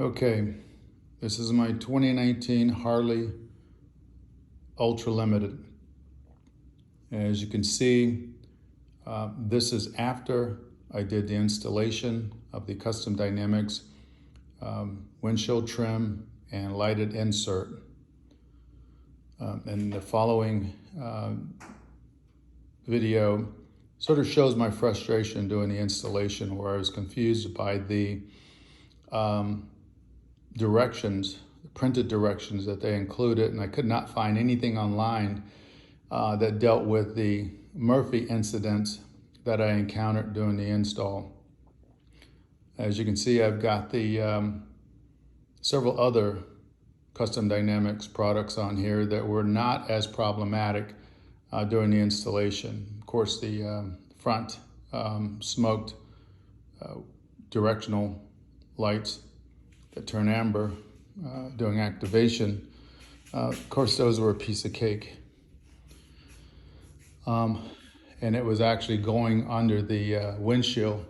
Okay, this is my 2019 Harley Ultra Limited. As you can see, this is after I did the installation of the Custom Dynamics windshield trim and lighted insert. And the following video sort of shows my frustration doing the installation, where I was confused by the directions, printed directions that they included, and I could not find anything online that dealt with the Murphy incidents that I encountered during the install. As you can see, I've got the several other Custom Dynamics products on here that were not as problematic during the installation. Of course, the front smoked directional lights that turn amber during activation. Of course, those were a piece of cake. And it was actually going under the windshield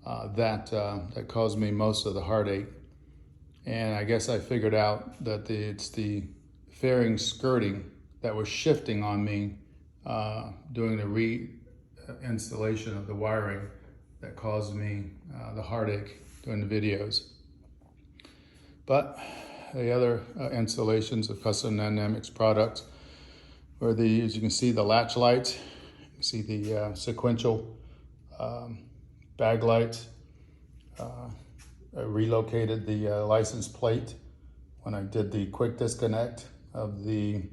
that caused me most of the heartache. And I guess I figured out that it's the fairing skirting that was shifting on me during the reinstallation of the wiring that caused me the heartache during the videos. But the other installations of Custom Dynamics products were as you can see, the latch lights. You can see the sequential bag lights. I relocated the license plate when I did the quick disconnect of the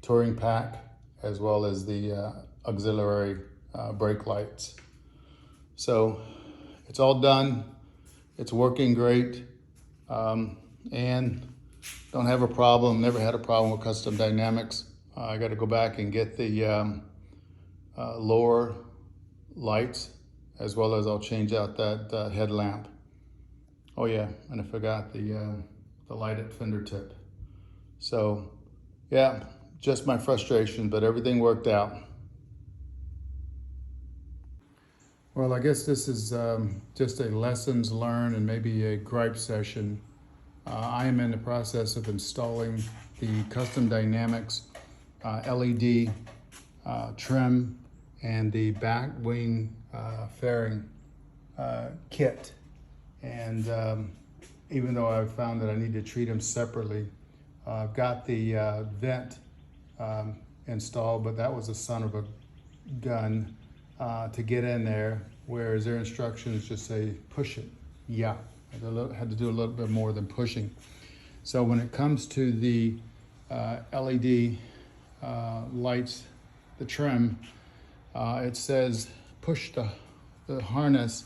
touring pack, as well as the auxiliary brake lights. So it's all done. It's working great, and don't have a problem, never had a problem with Custom Dynamics. I got to go back and get the lower lights, as well as I'll change out that headlamp. Oh yeah, and I forgot the lighted fender tip. So yeah, just my frustration, but everything worked out. Well, I guess this is just a lessons learned and maybe a gripe session. I am in the process of installing the Custom Dynamics LED trim and the back wing fairing kit. And even though I've found that I need to treat them separately, I've got the vent installed, but that was a son of a gun to get in there, whereas their instructions just say push it. Yeah, I had to do a little bit more than pushing. So when it comes to the LED lights, the trim, it says push the harness,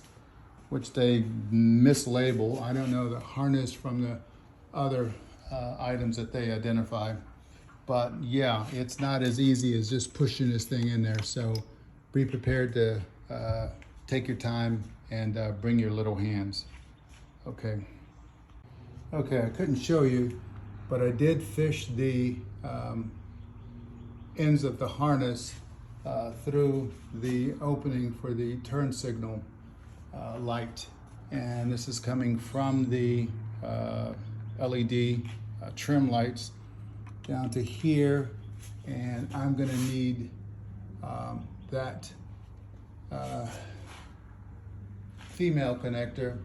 which they mislabel. I don't know the harness from the other items that they identify. But yeah, it's not as easy as just pushing this thing in there. So be prepared to take your time and bring your little hands. Okay, I couldn't show you, but I did fish the ends of the harness through the opening for the turn signal light. And this is coming from the LED trim lights down to here, and I'm gonna need that female connector.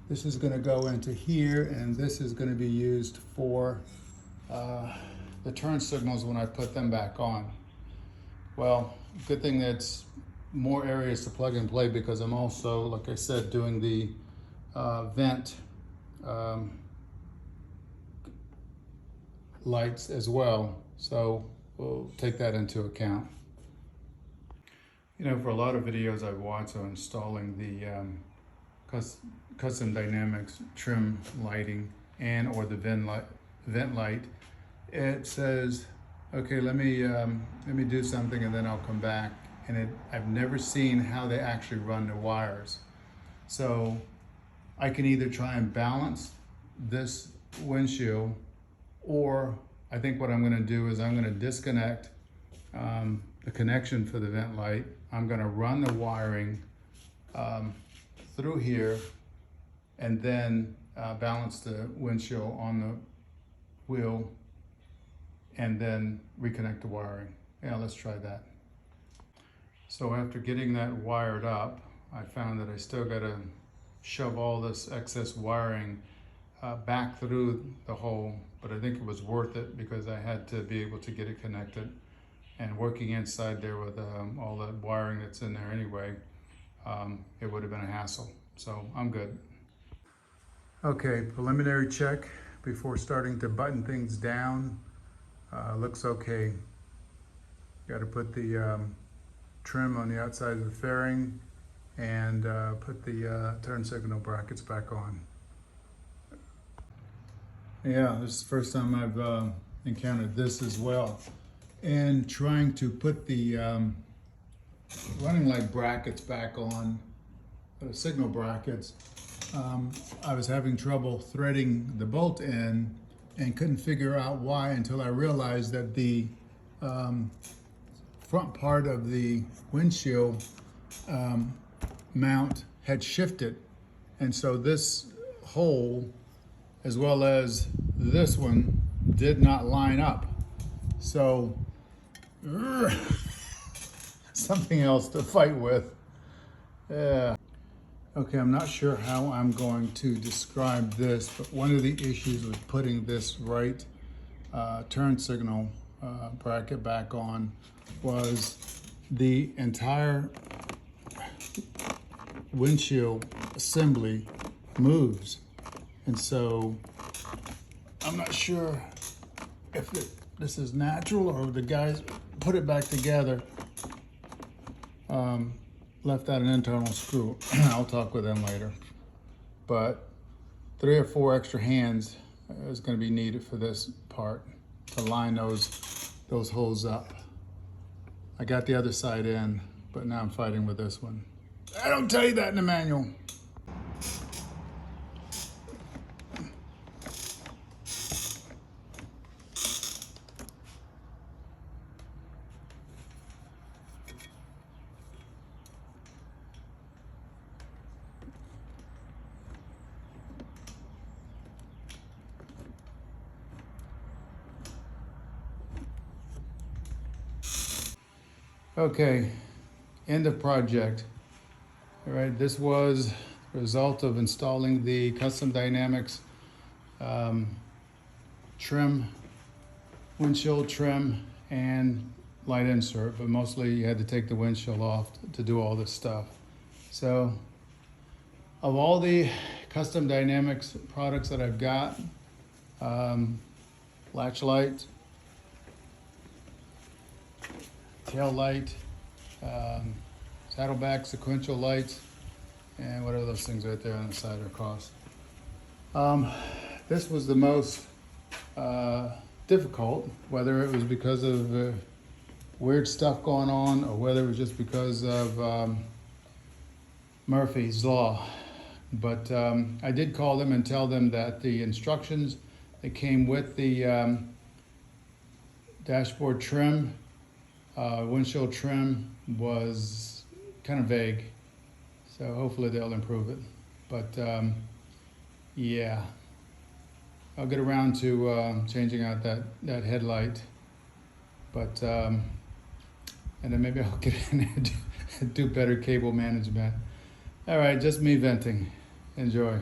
This is going to go into here, and this is going to be used for the turn signals when I put them back on. Well, good thing that's more areas to plug and play, because I'm also, like I said, doing the vent lights as well. So we'll take that into account. You know, for a lot of videos I've watched on installing the Custom Dynamics trim lighting and or the vent light, it says, okay, let me do something and then I'll come back. And I've never seen how they actually run the wires. So I can either try and balance this windshield, or I think what I'm going to do is I'm going to disconnect the connection for the vent light. I'm going to run the wiring through here and then balance the windshield on the wheel, and then reconnect the wiring. Yeah, let's try that. So after getting that wired up, I found that I still gotta shove all this excess wiring back through the hole, but I think it was worth it because I had to be able to get it connected. And working inside there with all the wiring that's in there anyway, it would have been a hassle. So I'm good. Okay, preliminary check before starting to button things down. Looks okay. Got to put the trim on the outside of the fairing and put the turn signal brackets back on. Yeah, this is the first time I've encountered this as well. And trying to put the running light brackets back on, signal brackets, I was having trouble threading the bolt in and couldn't figure out why until I realized that the front part of the windshield mount had shifted. And so this hole, as well as this one, did not line up. So, something else to fight with. Yeah. Okay, I'm not sure how I'm going to describe this, but one of the issues with putting this right turn signal bracket back on was the entire windshield assembly moves. And so I'm not sure if this is natural or the guys put it back together. Left out an internal screw. I'll talk with them later. But 3 or 4 extra hands is going to be needed for this part to line those holes up. I got the other side in, but now I'm fighting with this one. I don't tell you that in the manual. Okay, end of project. All right, this was the result of installing the Custom Dynamics trim, windshield trim, and light insert, but mostly you had to take the windshield off to do all this stuff. So, of all the Custom Dynamics products that I've got, latch light, tail light, saddleback sequential lights, and whatever those things right there on the side are cost. This was the most difficult, whether it was because of weird stuff going on or whether it was just because of Murphy's Law. But I did call them and tell them that the instructions that came with the dashboard trim, windshield trim, was kind of vague. So hopefully they'll improve it. But yeah, I'll get around to changing out that headlight. But and then maybe I'll get in and do better cable management. All right, just me venting. Enjoy.